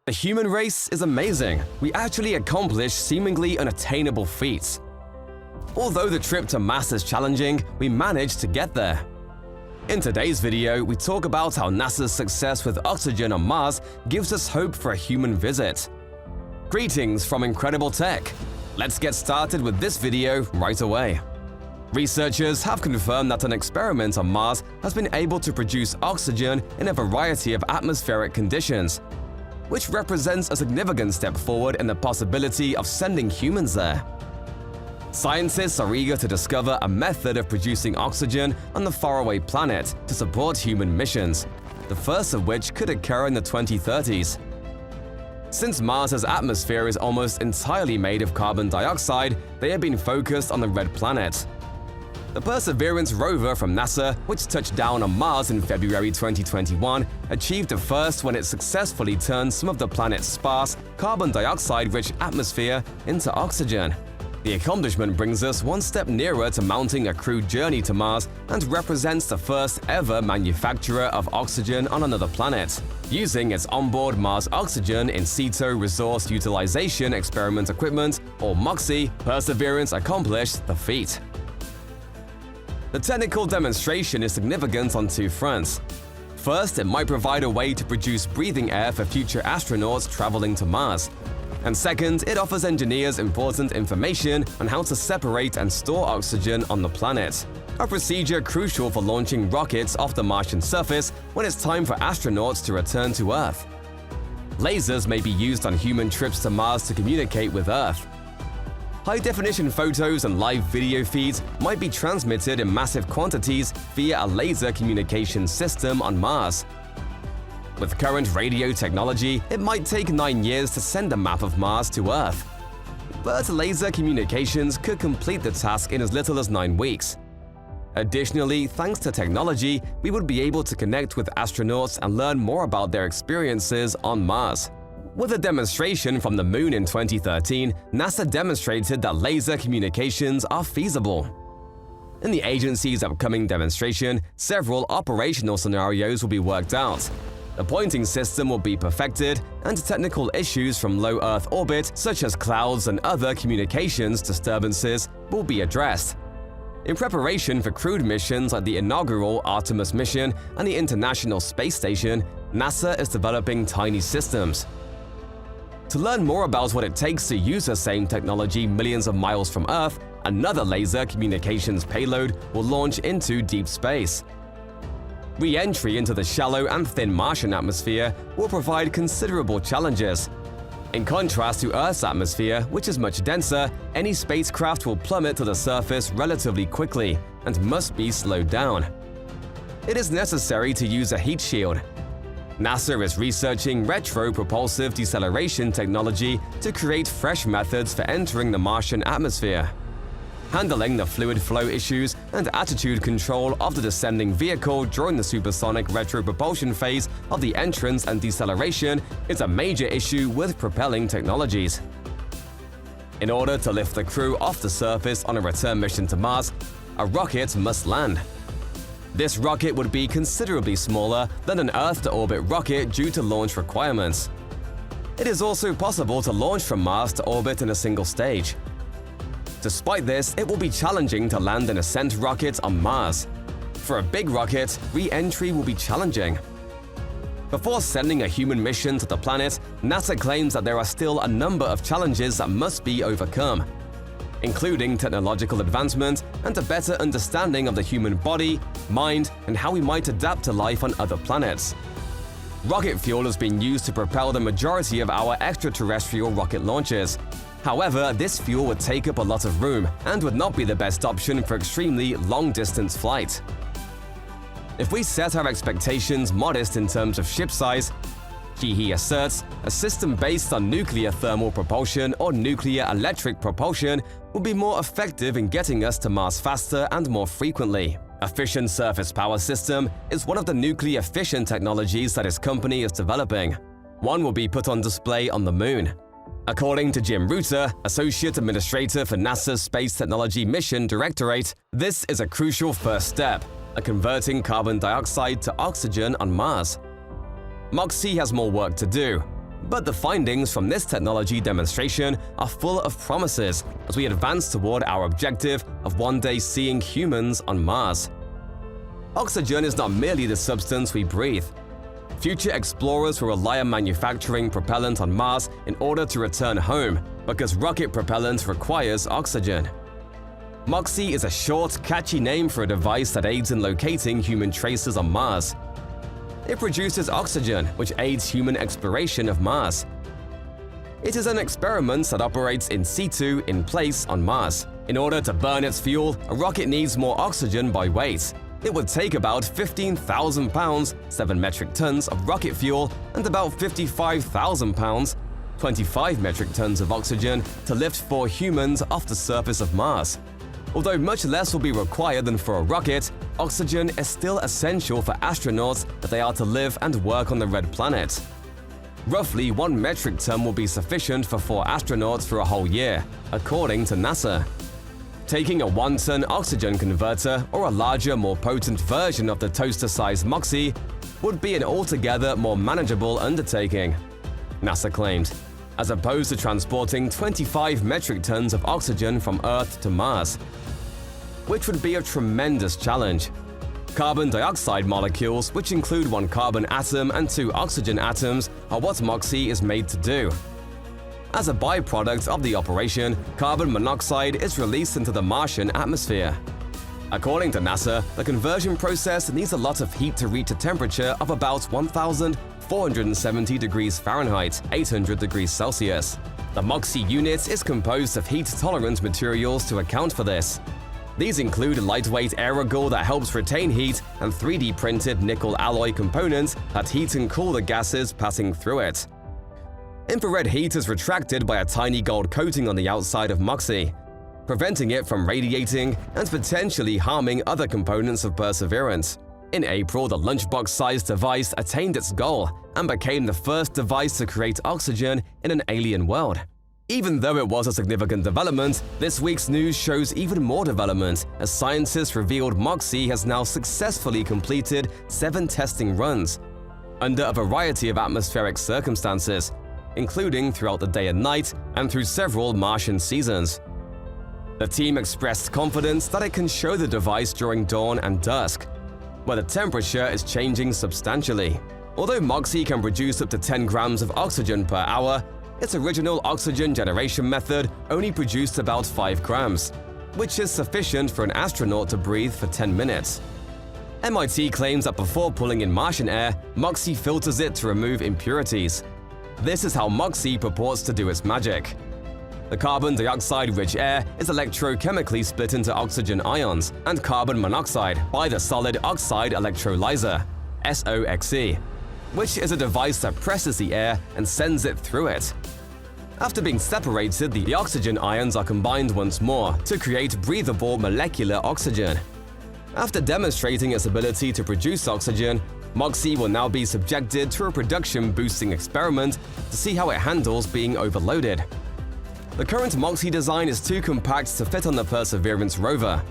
The human race is amazing. We actually accomplish seemingly unattainable feats. Although the trip to Mars is challenging, we managed to get there. In today's video, we talk about how NASA's success with oxygen on Mars gives us hope for a human visit. Greetings from Incredible Tech. Let's get started with this video right away. Researchers have confirmed that an experiment on Mars has been able to produce oxygen in a variety of atmospheric conditions, which represents a significant step forward in the possibility of sending humans there. Scientists are eager to discover a method of producing oxygen on the faraway planet to support human missions, the first of which could occur in the 2030s. Since Mars's atmosphere is almost entirely made of carbon dioxide, they have been focused on the red planet. The Perseverance rover from NASA, which touched down on Mars in February 2021, achieved a first when it successfully turned some of the planet's sparse, carbon dioxide-rich atmosphere into oxygen. The accomplishment brings us one step nearer to mounting a crewed journey to Mars and represents the first ever manufacturer of oxygen on another planet. Using its onboard Mars Oxygen in Situ Resource Utilization Experiment Equipment, or MOXIE, Perseverance accomplished the feat. The technical demonstration is significant on two fronts. First, it might provide a way to produce breathing air for future astronauts traveling to Mars. And second, it offers engineers important information on how to separate and store oxygen on the planet, a procedure crucial for launching rockets off the Martian surface when it's time for astronauts to return to Earth. Lasers may be used on human trips to Mars to communicate with Earth. High-definition photos and live video feeds might be transmitted in massive quantities via a laser communication system on Mars. With current radio technology, it might take 9 years to send a map of Mars to Earth. But laser communications could complete the task in as little as 9 weeks. Additionally, thanks to technology, we would be able to connect with astronauts and learn more about their experiences on Mars. With a demonstration from the Moon in 2013, NASA demonstrated that laser communications are feasible. In the agency's upcoming demonstration, several operational scenarios will be worked out. The pointing system will be perfected, and technical issues from low Earth orbit, such as clouds and other communications disturbances, will be addressed. In preparation for crewed missions like the inaugural Artemis mission and the International Space Station, NASA is developing tiny systems. To learn more about what it takes to use the same technology millions of miles from Earth, another laser communications payload will launch into deep space. Re-entry into the shallow and thin Martian atmosphere will provide considerable challenges. In contrast to Earth's atmosphere, which is much denser, any spacecraft will plummet to the surface relatively quickly and must be slowed down. It is necessary to use a heat shield. NASA is researching retro-propulsive deceleration technology to create fresh methods for entering the Martian atmosphere. Handling the fluid flow issues and attitude control of the descending vehicle during the supersonic retropropulsion phase of the entrance and deceleration is a major issue with propelling technologies. In order to lift the crew off the surface on a return mission to Mars, a rocket must land. This rocket would be considerably smaller than an Earth-to-orbit rocket due to launch requirements. It is also possible to launch from Mars to orbit in a single stage. Despite this, it will be challenging to land an ascent rocket on Mars. For a big rocket, re-entry will be challenging. Before sending a human mission to the planet, NASA claims that there are still a number of challenges that must be overcome, including technological advancement and a better understanding of the human body, mind, and how we might adapt to life on other planets. Rocket fuel has been used to propel the majority of our extraterrestrial rocket launches. However, this fuel would take up a lot of room and would not be the best option for extremely long-distance flight. If we set our expectations modest in terms of ship size, Sheehy asserts, a system based on nuclear thermal propulsion or nuclear electric propulsion will be more effective in getting us to Mars faster and more frequently. A fission surface power system is one of the nuclear fission technologies that his company is developing. One will be put on display on the Moon. According to Jim Rutter, Associate Administrator for NASA's Space Technology Mission Directorate, this is a crucial first step, converting carbon dioxide to oxygen on Mars. MOXIE has more work to do. But the findings from this technology demonstration are full of promises as we advance toward our objective of one day seeing humans on Mars. Oxygen is not merely the substance we breathe. Future explorers will rely on manufacturing propellant on Mars in order to return home, because rocket propellant requires oxygen. MOXIE is a short, catchy name for a device that aids in locating human traces on Mars. It produces oxygen, which aids human exploration of Mars. It is an experiment that operates in situ, in place, on Mars. In order to burn its fuel, a rocket needs more oxygen by weight. It would take about 15,000 pounds, 7 metric tons of rocket fuel, and about 55,000 pounds, 25 metric tons of oxygen to lift 4 humans off the surface of Mars. Although much less will be required than for a rocket, oxygen is still essential for astronauts if they are to live and work on the red planet. Roughly 1 metric ton will be sufficient for 4 astronauts for a whole year, according to NASA. Taking a 1-ton oxygen converter or a larger, more potent version of the toaster-sized MOXIE would be an altogether more manageable undertaking, NASA claimed, as opposed to transporting 25 metric tons of oxygen from Earth to Mars, which would be a tremendous challenge. Carbon dioxide molecules, which include 1 carbon atom and 2 oxygen atoms, are what MOXIE is made to do. As a byproduct of the operation, carbon monoxide is released into the Martian atmosphere. According to NASA, the conversion process needs a lot of heat to reach a temperature of about 1,470 degrees Fahrenheit, 800 degrees Celsius. The MOXIE unit is composed of heat-tolerant materials to account for this. These include lightweight aerogel that helps retain heat and 3D-printed nickel alloy components that heat and cool the gases passing through it. Infrared heat is retracted by a tiny gold coating on the outside of MOXIE, preventing it from radiating and potentially harming other components of Perseverance. In April, the lunchbox-sized device attained its goal and became the first device to create oxygen in an alien world. Even though it was a significant development, this week's news shows even more development as scientists revealed MOXIE has now successfully completed 7 testing runs under a variety of atmospheric circumstances, including throughout the day and night and through several Martian seasons. The team expressed confidence that it can show the device during dawn and dusk, where the temperature is changing substantially. Although MOXIE can produce up to 10 grams of oxygen per hour, its original oxygen generation method only produced about 5 grams, which is sufficient for an astronaut to breathe for 10 minutes. MIT claims that before pulling in Martian air, MOXIE filters it to remove impurities. This is how MOXIE purports to do its magic. The carbon dioxide-rich air is electrochemically split into oxygen ions and carbon monoxide by the solid oxide electrolyzer, SOXE, which is a device that presses the air and sends it through it. After being separated, the oxygen ions are combined once more to create breathable molecular oxygen. After demonstrating its ability to produce oxygen, MOXIE will now be subjected to a production-boosting experiment to see how it handles being overloaded. The current MOXIE design is too compact to fit on the Perseverance rover.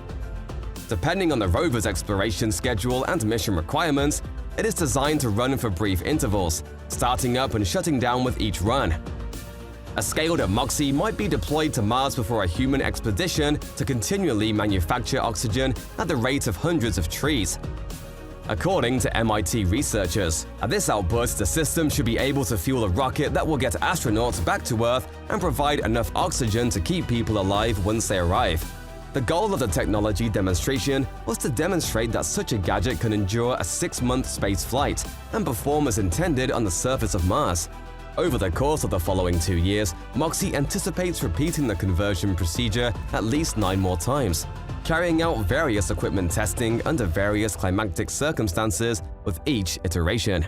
Depending on the rover's exploration schedule and mission requirements, it is designed to run for brief intervals, starting up and shutting down with each run. A scaled-up MOXIE might be deployed to Mars before a human expedition to continually manufacture oxygen at the rate of hundreds of trees. According to MIT researchers, at this output, the system should be able to fuel a rocket that will get astronauts back to Earth and provide enough oxygen to keep people alive once they arrive. The goal of the technology demonstration was to demonstrate that such a gadget can endure a 6-month space flight and perform as intended on the surface of Mars. Over the course of the following 2 years, MOXIE anticipates repeating the conversion procedure at least 9 more times, carrying out various equipment testing under various climactic circumstances with each iteration.